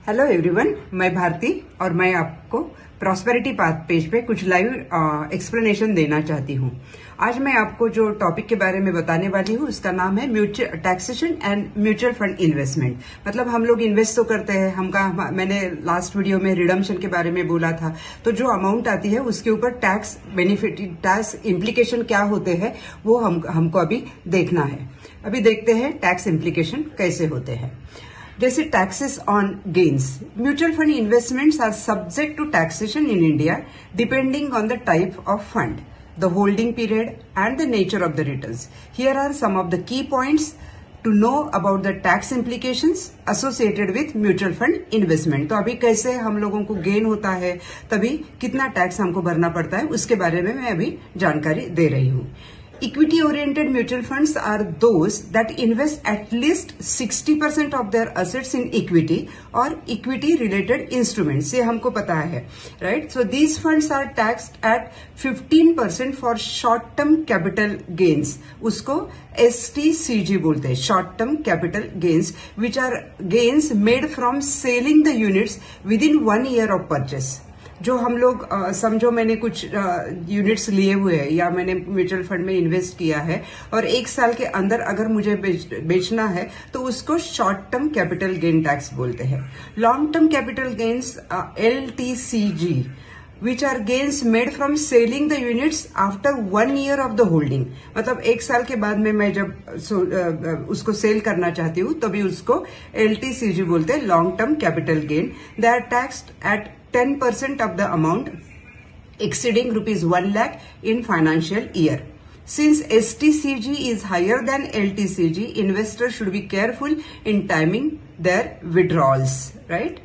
Hello everyone, मैं भारती और मैं आपको प्रॉस्पेरिटी पाथ पेज पे कुछ लाइव एक्सप्लेनेशन देना चाहती हूँ। आज मैं आपको जो टॉपिक के बारे में बताने वाली हूँ उसका नाम है mutual taxation and mutual fund investment. मतलब हम लोग इन्वेस्ट तो करते हैं, मैंने लास्ट वीडियो में रिडम्पशन के बारे में बोला था। तो जो अमाउंट आती है उसके ऊपर टैक्स बेनिफिट, टैक्स इम्प्लीकेशन क्या होते हैं वो हमको अभी देखना है। अभी देखते हैं टैक्स इम्प्लीकेशन कैसे होते हैं। जैसे taxes on gains, mutual fund investments are subject to taxation in India depending on the type of fund, the holding period and the nature of the returns. Here are some of the key points to know about the tax implications associated with mutual fund investment. तो अभी कैसे हम लोगों को gain होता है, तभी कितना टैक्स हमको भरना पड़ता है, उसके बारे में मैं अभी जानकारी दे रही हूँ। Equity oriented mutual funds are those that invest at least 60% of their assets in equity or equity related instruments. ये हमको पता है, right? So these funds are taxed at 15% for short term capital gains. उसको STCG बोलते हैं, short term capital gains, which are gains made from selling the units within 1 year of purchase. जो हम लोग समझो मैंने कुछ यूनिट्स लिए हुए हैं या मैंने म्यूचुअल फंड में इन्वेस्ट किया है और 1 साल के अंदर अगर मुझे बेचना है तो उसको short term capital gain tax बोलते हैं। Long term capital gains LTCG, which are gains made from selling the units after 1 year of the holding। मतलब 1 साल के बाद में मैं जब उसको सेल करना चाहती हूँ तभी उसको LTCG बोलते हैं, long term capital gain. They are taxed at 10% of the amount exceeding rupees 1 lakh in financial year. Since STCG is higher than LTCG, investors should be careful in timing their withdrawals, right?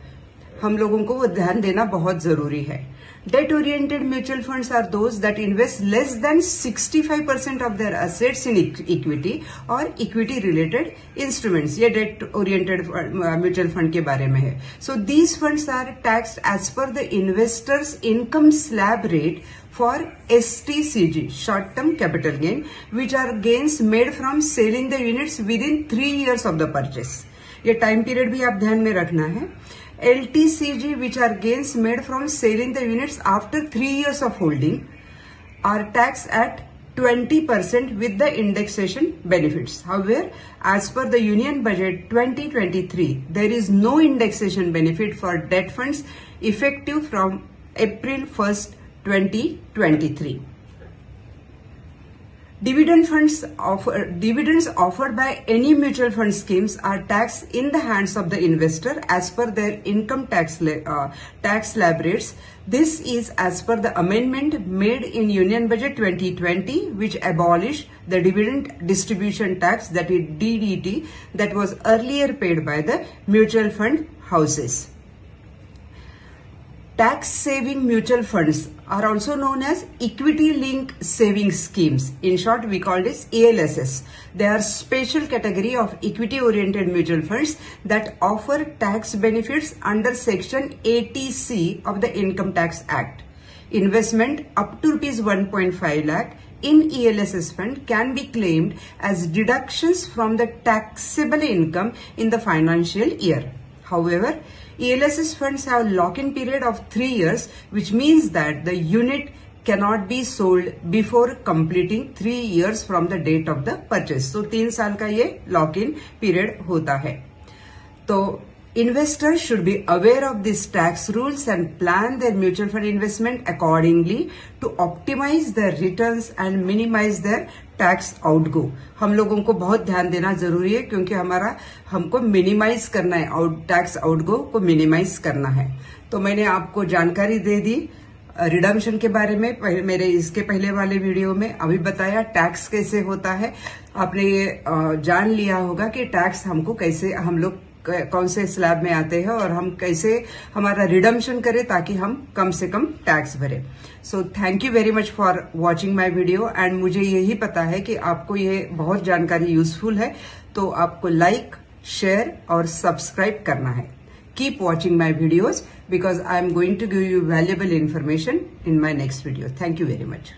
हम लोगों को वो ध्यान देना बहुत जरूरी है। Debt oriented mutual funds are those that invest less than 65% of their assets in equity or equity related instruments। ये debt oriented mutual fund के बारे में है। So these funds are taxed as per the investor's income slab rate for STCG, short term capital gain, which are gains made from selling the units within 3 years of the purchase। ये time period भी आप ध्यान में रखना है। LTCG, which are gains made from selling the units after 3 years of holding, are taxed at 20% with the indexation benefits. However, as per the Union Budget 2023, there is no indexation benefit for debt funds effective from April 1st, 2023. Dividends offered by any mutual fund schemes are taxed in the hands of the investor as per their income tax slab rates. This is as per the amendment made in Union Budget 2020, which abolished the dividend distribution tax, that is DDT, that was earlier paid by the mutual fund houses. Tax saving mutual funds are also known as equity linked savings schemes. In short, we call this ELSS. They are special category of equity oriented mutual funds that offer tax benefits under section 80C of the Income Tax Act. Investment up to rupees 1.5 lakh in ELSS fund can be claimed as deductions from the taxable income in the financial year. However, ELSS funds have lock-in period of 3 years, which means that the unit cannot be sold before completing 3 years from the date of the purchase. So 3 साल का ये lock-in period होता है। तो investors should be aware of these tax rules and plan their mutual fund investment accordingly to optimize their returns and minimize their tax outgo. हम लोगों को बहुत ध्यान देना जरूरी है क्योंकि हमको मिनिमाइज करना है, टैक्स आउटगो को मिनिमाइज करना है। तो मैंने आपको जानकारी दे दी रिडम्पशन के बारे में, मेरे इसके पहले वाले वीडियो में अभी बताया टैक्स कैसे होता है। आपने ये जान लिया होगा कि टैक्स हमको कैसे, हम लोग कौन से स्लैब में आते हैं और हम कैसे हमारा रिडम्पशन करें ताकि हम कम से कम टैक्स भरें। So thank you very much for watching my video and मुझे यही पता है कि आपको ये बहुत जानकारी यूजफुल है, तो आपको लाइक, शेयर और सब्सक्राइब करना है। Keep watching my videos because I am going to give you valuable information in my next video. Thank you very much.